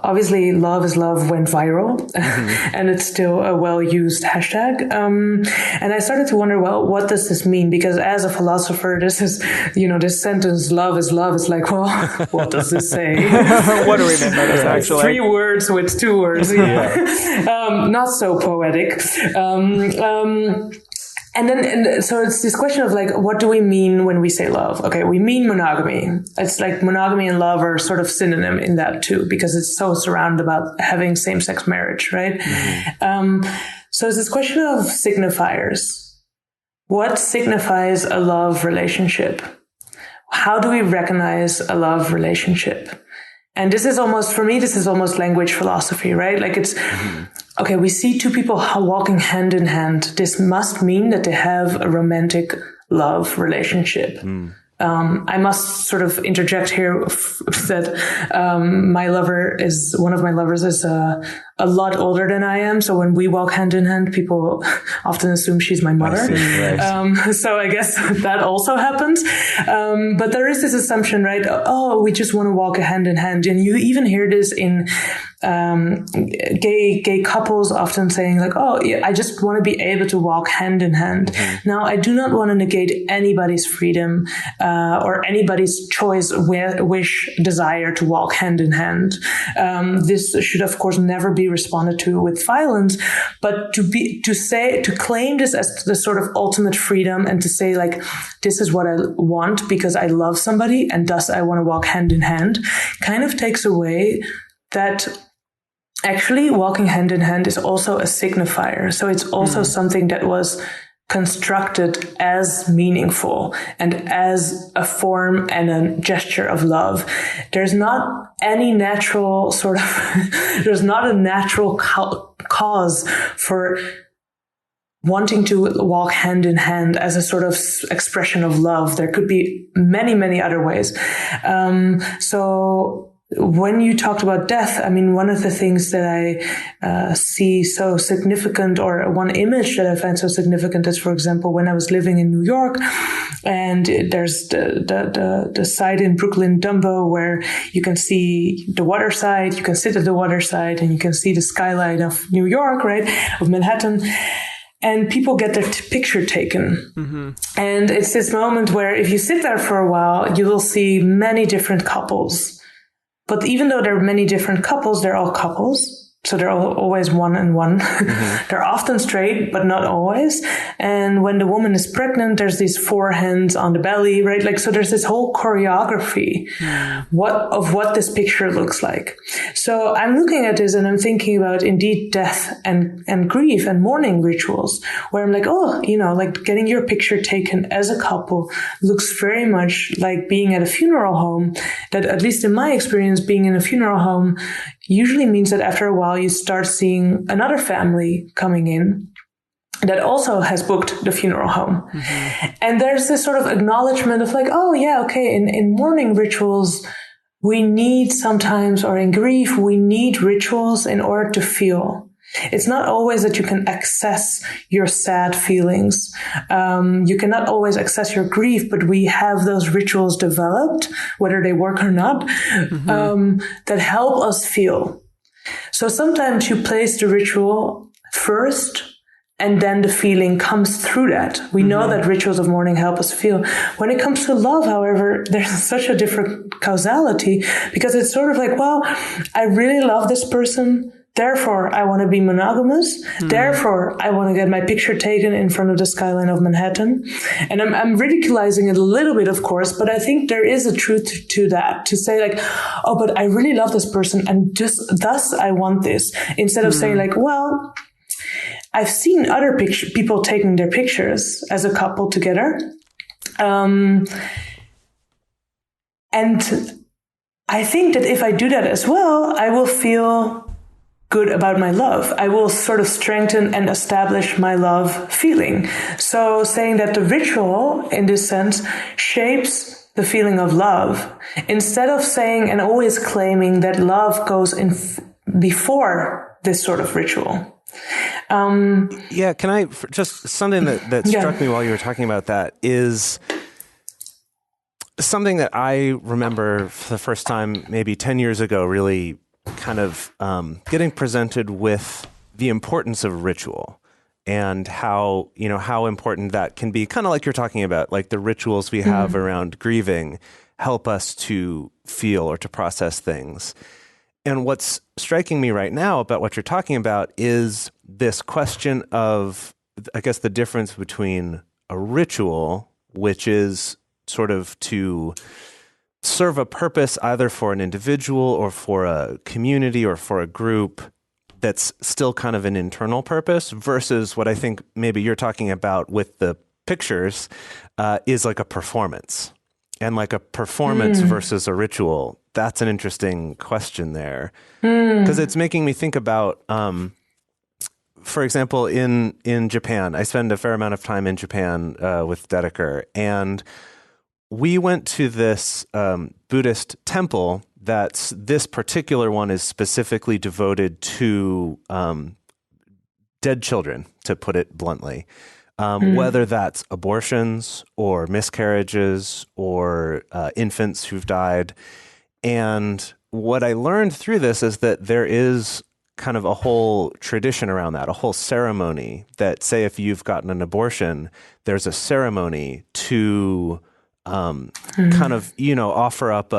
Speaker 1: obviously love is love went viral and it's still a well-used hashtag. And I started to wonder, well, what does this mean? Because as a philosopher, this is, this sentence, love is love, is like, well, what does this say?
Speaker 2: What do we mean by this, actually?
Speaker 1: 3 words with 2 words. Not so poetic. And so it's this question of like, what do we mean when we say love? Okay, we mean monogamy. It's like monogamy and love are sort of synonym in that too, because it's so surrounded about having same-sex marriage, right? So it's this question of signifiers. What signifies a love relationship? How do we recognize a love relationship? And this is almost, for me, this is almost language philosophy, right? Like it's, okay, we see 2 people walking hand in hand. This must mean that they have a romantic love relationship. I must sort of interject here that one of my lovers is a lot older than I am. So when we walk hand in hand, people often assume she's my mother.
Speaker 4: I see, right.
Speaker 1: So I guess that also happens. But there is this assumption, right? Oh, we just want to walk hand in hand. And you even hear this in gay couples often saying like, oh, yeah, I just want to be able to walk hand in hand. Now, I do not want to negate anybody's freedom or anybody's choice, wish, desire to walk hand in hand. This should, of course, never be responded to with violence, but to claim this as the sort of ultimate freedom and to say like, this is what I want because I love somebody and thus I want to walk hand in hand, kind of takes away that actually walking hand in hand is also a signifier. So it's also something that was constructed as meaningful and as a form and a gesture of love. There's not any natural sort of, there's not a natural cause for wanting to walk hand in hand as a sort of expression of love. There could be many, many other ways. So when you talked about death, I mean, one of the things that I see so significant, or one image that I find so significant, is, for example, when I was living in New York, and there's the site in Brooklyn, Dumbo, where you can see the water side, you can sit at the water side, and you can see the skyline of New York, right, of Manhattan. And people get their picture taken. And it's this moment where if you sit there for a while, you will see many different couples. But even though there are many different couples, they're all couples. So they're always one and one. They're often straight, but not always. And when the woman is pregnant, there's these 4 hands on the belly, right? Like, so there's this whole choreography of what this picture looks like. So I'm looking at this and I'm thinking about indeed death and grief and mourning rituals, where I'm like, oh, like getting your picture taken as a couple looks very much like being at a funeral home. That, at least in my experience, being in a funeral home usually means that after a while while, you start seeing another family coming in that also has booked the funeral home. And there's this sort of acknowledgement of like, oh yeah, okay, in mourning rituals, we need sometimes, or in grief, we need rituals in order to feel. It's not always that you can access your sad feelings. You cannot always access your grief, but we have those rituals developed, whether they work or not, that help us feel. So sometimes you place the ritual first, and then the feeling comes through that. We know that rituals of mourning help us feel. When it comes to love, however, there's such a different causality, because it's sort of like, well, I really love this person, therefore I want to be monogamous. Therefore, I want to get my picture taken in front of the skyline of Manhattan. And I'm ridiculizing it a little bit, of course, but I think there is a truth to that, to say like, oh, but I really love this person, and just thus I want this, instead of saying like, well, I've seen other people taking their pictures as a couple together. And I think that if I do that as well, I will feel good about my love. I will sort of strengthen and establish my love feeling. So saying that the ritual, in this sense, shapes the feeling of love, instead of saying and always claiming that love goes in before this sort of ritual.
Speaker 4: Can I just, something that struck me while you were talking about that is something that I remember for the first time maybe 10 years ago, really kind of getting presented with the importance of ritual and how important that can be, kind of like you're talking about, like the rituals we have around grieving help us to feel or to process things. And what's striking me right now about what you're talking about is this question of, I guess, the difference between a ritual, which is sort of to serve a purpose either for an individual or for a community or for a group that's still kind of an internal purpose, versus what I think maybe you're talking about with the pictures is like a performance. And like a performance versus a ritual, that's an interesting question there. Because it's making me think about, for example, in Japan, I spend a fair amount of time in Japan with Dedeker, and we went to this Buddhist temple this particular one is specifically devoted to dead children, to put it bluntly. Whether that's abortions or miscarriages or infants who've died. And what I learned through this is that there is kind of a whole tradition around that, a whole ceremony that, say, if you've gotten an abortion, there's a ceremony to kind of, offer up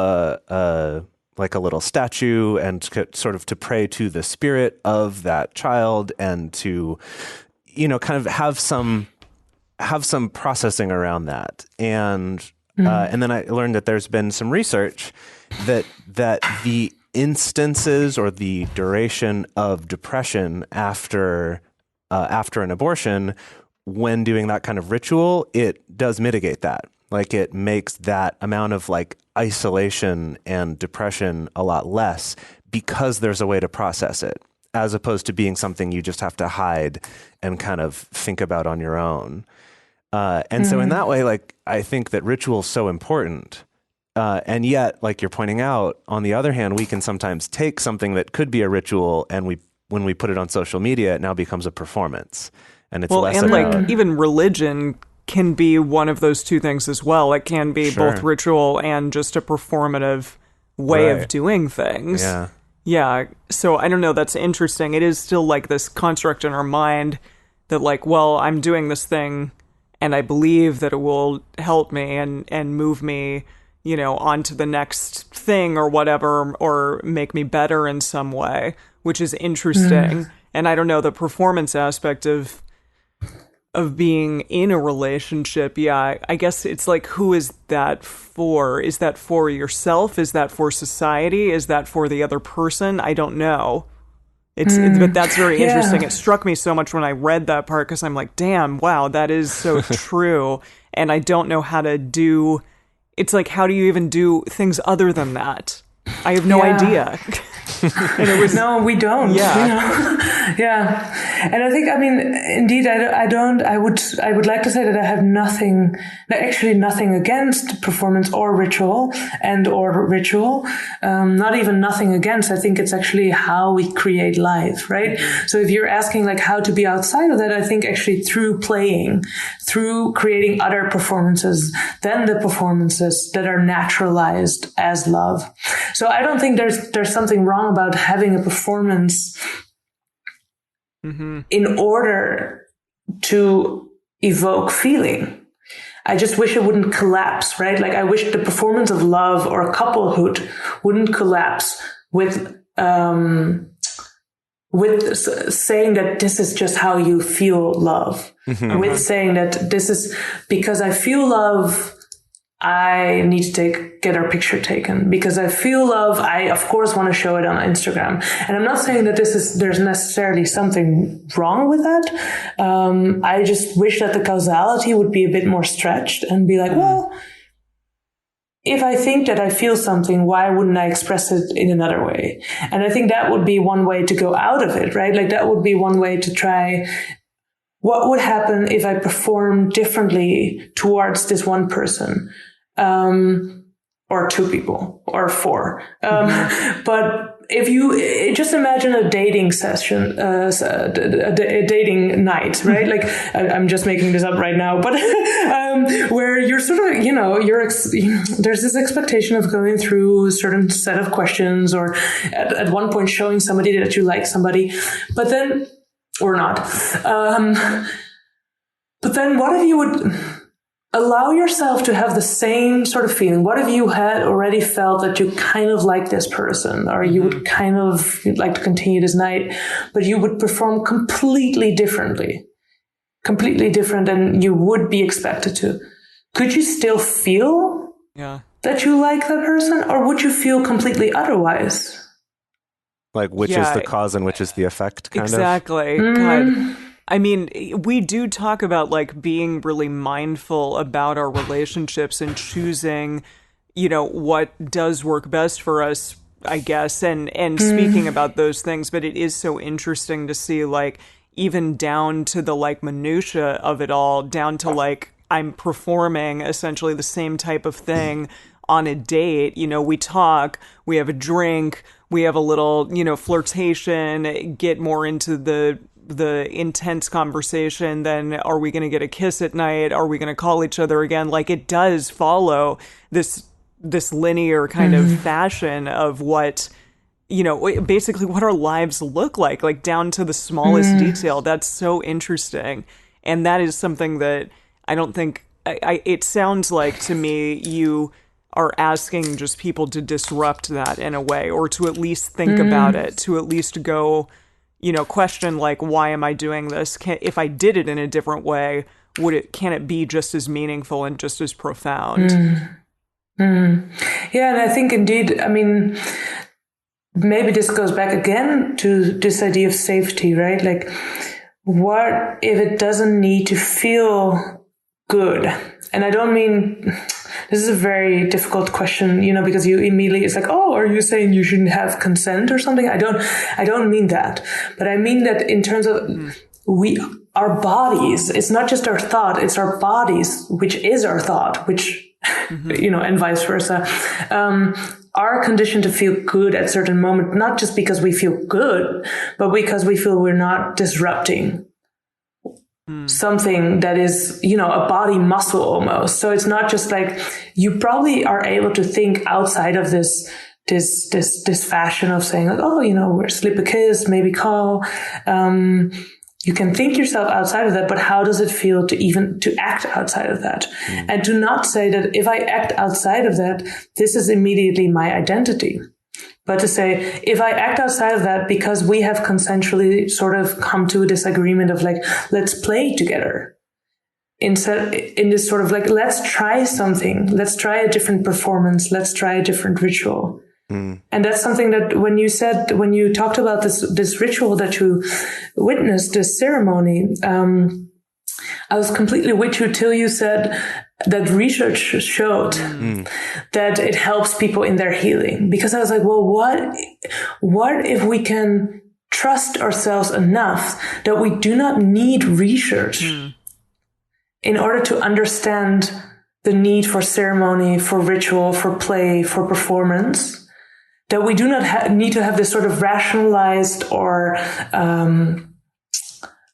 Speaker 4: like a little statue and sort of to pray to the spirit of that child and to kind of have some processing around that. And then I learned that there's been some research that the instances or the duration of depression after an abortion, when doing that kind of ritual, it does mitigate that. Like it makes that amount of like isolation and depression a lot less, because there's a way to process it, as opposed to being something you just have to hide and kind of think about on your own. And so in that way, like, I think that ritual is so important. And yet, like you're pointing out, on the other hand, we can sometimes take something that could be a ritual, and when we put it on social media, it now becomes a performance. And it's less about...
Speaker 2: like even religion can be one of those two things as well. It can be both ritual and just a performative way of doing things.
Speaker 4: Yeah.
Speaker 2: Yeah, so I don't know, that's interesting. It is still like this construct in our mind that like, well, I'm doing this thing and I believe that it will help me and move me, on to the next thing or whatever, or make me better in some way, which is interesting. And I don't know, the performance aspect of being in a relationship, I guess it's like, who is that for? Is that for yourself? Is that for society? Is that for the other person? I don't know. But that's very interesting. It struck me so much when I read that part, because I'm like, damn, wow, that is so true. And I don't know how to do, it's like, how do you even do things other than that? I have no idea. And it was
Speaker 1: no, we don't. Yeah. And I think, I mean, indeed, I would like to say that I have nothing against performance or ritual not even nothing against. I think it's actually how we create life, right? Mm-hmm. So if you're asking like how to be outside of that, I think actually through playing, through creating other performances than the performances that are naturalized as love. So I don't think there's something wrong about having a performance in order to evoke feeling. I just wish it wouldn't collapse, right? Like I wish the performance of love or couplehood wouldn't collapse with saying that this is just how you feel love, with saying that this is because I feel love, I need to get our picture taken. Because I feel love, I of course want to show it on Instagram. And I'm not saying that there's necessarily something wrong with that. I just wish that the causality would be a bit more stretched and be like, well, if I think that I feel something, why wouldn't I express it in another way? And I think that would be one way to go out of it, right? Like that would be one way to try. What would happen if I perform differently towards this one person? Or two people or four. But if you just imagine a dating session, a dating night, right? Like I'm just making this up right now, but where you're sort of, there's this expectation of going through a certain set of questions, or at one point showing somebody that you like somebody, but then or not. But then what if you would allow yourself to have the same sort of feeling? What if you had already felt that you kind of like this person, or you would kind of like to continue this night, but you would perform completely different than you would be expected to? Could you still feel that you like that person, or would you feel completely otherwise?
Speaker 4: Like which is the cause and which is the effect, kind of?
Speaker 2: Exactly. God. I mean, we do talk about like being really mindful about our relationships and choosing, what does work best for us, I guess, and speaking about those things. But it is so interesting to see, like, even down to the like minutia of it all, down to like I'm performing essentially the same type of thing on a date. We talk, we have a drink, we have a little, flirtation, get more into the intense conversation. Then are we going to get a kiss at night? Are we going to call each other again? Like it does follow this linear kind of fashion of what, basically what our lives look like down to the smallest detail. That's so interesting. And that is something that I don't think it sounds like to me you are asking just people to disrupt that in a way, or to at least think about it, to at least go, question like, why am I doing this? If I did it in a different way, can it be just as meaningful and just as profound?
Speaker 1: Yeah, and I think indeed, I mean, maybe this goes back again to this idea of safety, right? Like, what if it doesn't need to feel good? And I don't mean, this is a very difficult question, because you immediately, it's like, oh, are you saying you shouldn't have consent or something? I don't mean that, but I mean that in terms of our bodies, it's not just our thought, it's our bodies, which is our thought, which, and vice versa, are conditioned to feel good at certain moment, not just because we feel good, but because we feel we're not disrupting something that is, a body muscle almost. So it's not just like, you probably are able to think outside of this fashion of saying like, oh, we're slip a kiss, maybe call. You can think yourself outside of that, but how does it feel to act outside of that? And to not say that if I act outside of that, this is immediately my identity. But to say, if I act outside of that because we have consensually sort of come to a disagreement of like, let's play together. Instead, in this sort of like, let's try something. Let's try a different performance. Let's try a different ritual. And that's something that when you talked about this ritual that you witnessed, this ceremony, I was completely with you till you said, that research showed that it helps people in their healing. Because I was like, well, what if we can trust ourselves enough that we do not need research in order to understand the need for ceremony, for ritual, for play, for performance, that we do not need to have this sort of rationalized or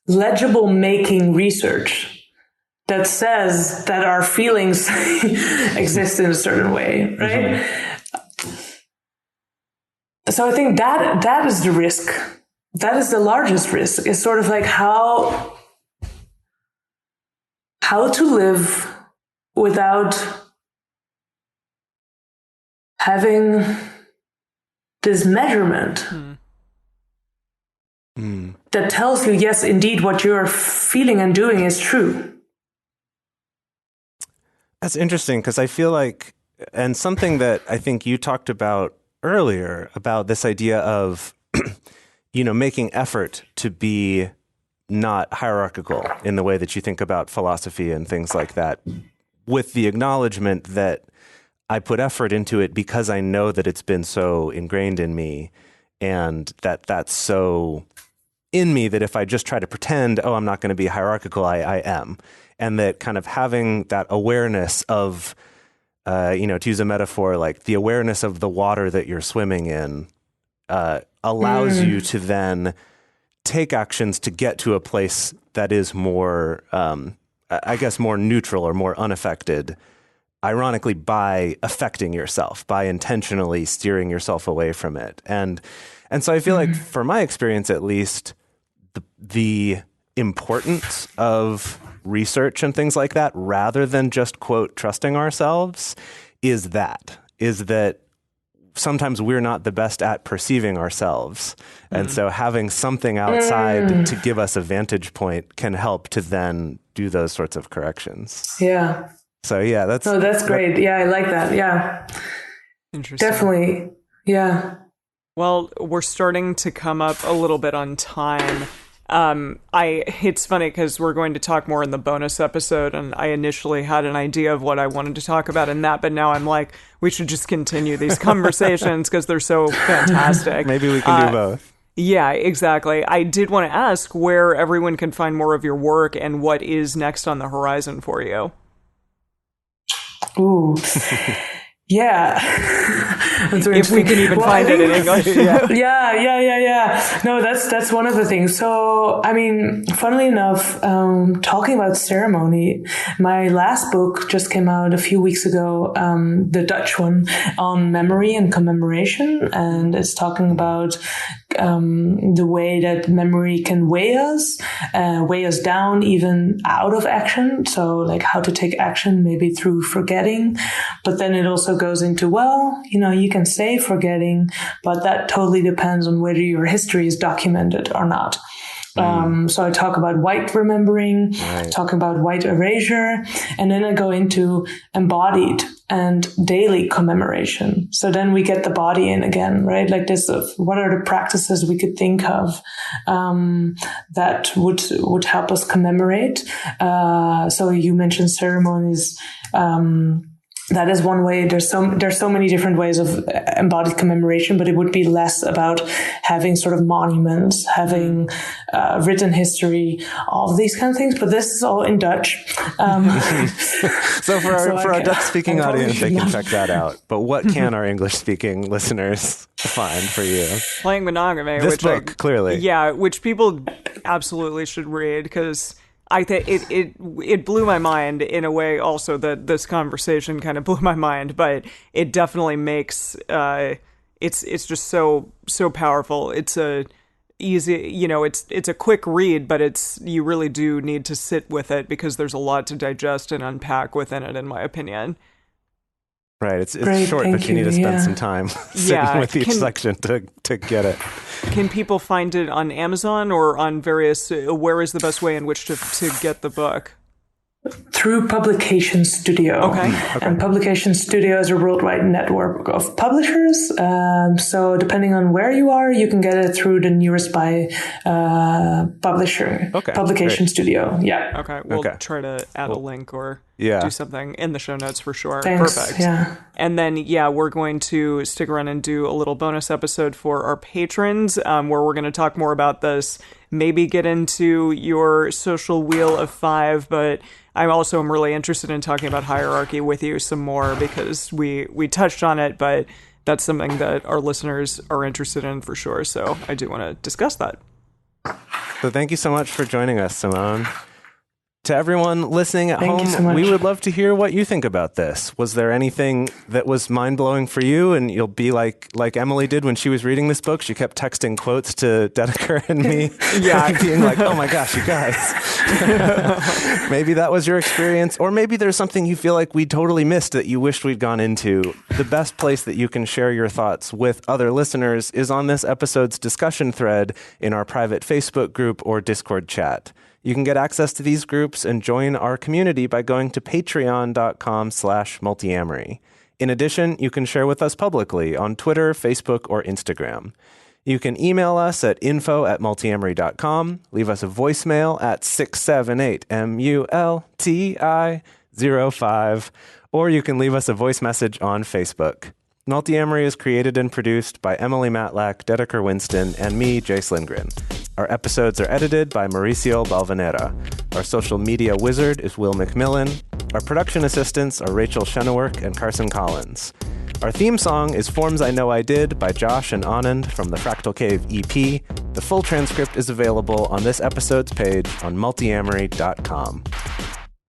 Speaker 1: legible making research that says that our feelings exist in a certain way, right? So I think that is the risk. That is the largest risk. It's sort of like how to live without having this measurement that tells you, yes, indeed, what you're feeling and doing is true.
Speaker 4: That's interesting, because I feel like, and something that I think you talked about earlier, about this idea of, making effort to be not hierarchical in the way that you think about philosophy and things like that, with the acknowledgement that I put effort into it because I know that it's been so ingrained in me, and that that's so in me that if I just try to pretend, I'm not going to be hierarchical, I am. And that kind of having that awareness of, to use a metaphor, like the awareness of the water that you're swimming in allows you to then take actions to get to a place that is more, more neutral or more unaffected, ironically, by affecting yourself, by intentionally steering yourself away from it. And so I feel like, for my experience at least, the importance of research and things like that, rather than just, quote, trusting ourselves, is that sometimes we're not the best at perceiving ourselves. And so having something outside to give us a vantage point can help to then do those sorts of corrections.
Speaker 1: Yeah.
Speaker 4: So yeah,
Speaker 1: that's great. Yeah, I like that. Yeah.
Speaker 2: Interesting.
Speaker 1: Definitely. Yeah.
Speaker 2: Well, we're starting to come up a little bit on time. It's funny because we're going to talk more in the bonus episode, and I initially had an idea of what I wanted to talk about in that, but now I'm like, we should just continue these conversations because they're so fantastic.
Speaker 4: Maybe we can do both.
Speaker 2: Yeah, exactly. I did want to ask where everyone can find more of your work and what is next on the horizon for you.
Speaker 1: Ooh. Yeah.
Speaker 2: If we can even find it in English.
Speaker 1: Yeah. No, that's one of the things. So, I mean, funnily enough, talking about ceremony, my last book just came out a few weeks ago, the Dutch one, on memory and commemoration. And it's talking about the way that memory can weigh us down, even out of action. So like how to take action, maybe through forgetting. But then it also goes into, you can say forgetting, but that totally depends on whether your history is documented or not. So I talk about white remembering, talk about white erasure, and then I go into embodied and daily commemoration. So then we get the body in again, right? Like this of what are the practices we could think of that would help us commemorate. So you mentioned ceremonies. That is one way. There's so many different ways of embodied commemoration, but it would be less about having sort of monuments, having written history, all of these kind of things. But this is all in Dutch.
Speaker 4: So for our Dutch-speaking audience, they can check that out. But what can our English-speaking listeners find for you?
Speaker 2: Playing Monogamy.
Speaker 4: This book, clearly.
Speaker 2: Yeah, which people absolutely should read because I think it blew my mind in a way. Also, that this conversation kind of blew my mind, but it definitely makes it's just so powerful. It's a easy, it's a quick read, but you really do need to sit with it because there's a lot to digest and unpack within it, in my opinion.
Speaker 4: Right, it's
Speaker 1: Great,
Speaker 4: short, but you need to spend some time sitting with each section to get it.
Speaker 2: Can people find it on Amazon or on various? Where is the best way in which to get the book?
Speaker 1: through Publication Studio.
Speaker 2: Okay.
Speaker 1: And Publication Studio is a worldwide network of publishers. So depending on where you are, you can get it through the nearest by publisher.
Speaker 4: Okay,
Speaker 1: Publication
Speaker 4: great.
Speaker 1: Studio. Yeah.
Speaker 2: Okay, we'll try to add a link or do something in the show notes for sure.
Speaker 1: Thanks.
Speaker 2: Perfect.
Speaker 1: Yeah.
Speaker 2: And then, we're going to stick around and do a little bonus episode for our patrons, where we're going to talk more about this, maybe get into your social wheel of 5, but I also am really interested in talking about hierarchy with you some more because we touched on it, but that's something that our listeners are interested in for sure. So I do want to discuss that.
Speaker 4: So thank you so much for joining us, Simone. To everyone listening at
Speaker 1: Thank you
Speaker 4: home,
Speaker 1: so much.
Speaker 4: we would love to hear what you think about this. Was there anything that was mind-blowing for you? And you'll be like Emily did when she was reading this book. She kept texting quotes to Dedeker and me, being like, oh my gosh, you guys. Maybe that was your experience. Or maybe there's something you feel like we totally missed that you wished we'd gone into. The best place that you can share your thoughts with other listeners is on this episode's discussion thread in our private Facebook group or Discord chat. You can get access to these groups and join our community by going to patreon.com/multiamory. In addition, you can share with us publicly on Twitter, Facebook, or Instagram. You can email us at info@multiamory.com, leave us a voicemail at 678-MULTI-05, or you can leave us a voice message on Facebook. Multiamory is created and produced by Emily Matlack, Dedeker Winston, and me, Jase Lindgren. Our episodes are edited by Mauricio Balvanera. Our social media wizard is Will McMillan. Our production assistants are Rachel Shenowork and Carson Collins. Our theme song is Forms I Know I Did by Josh and Anand from the Fractal Cave EP. The full transcript is available on this episode's page on multiamory.com.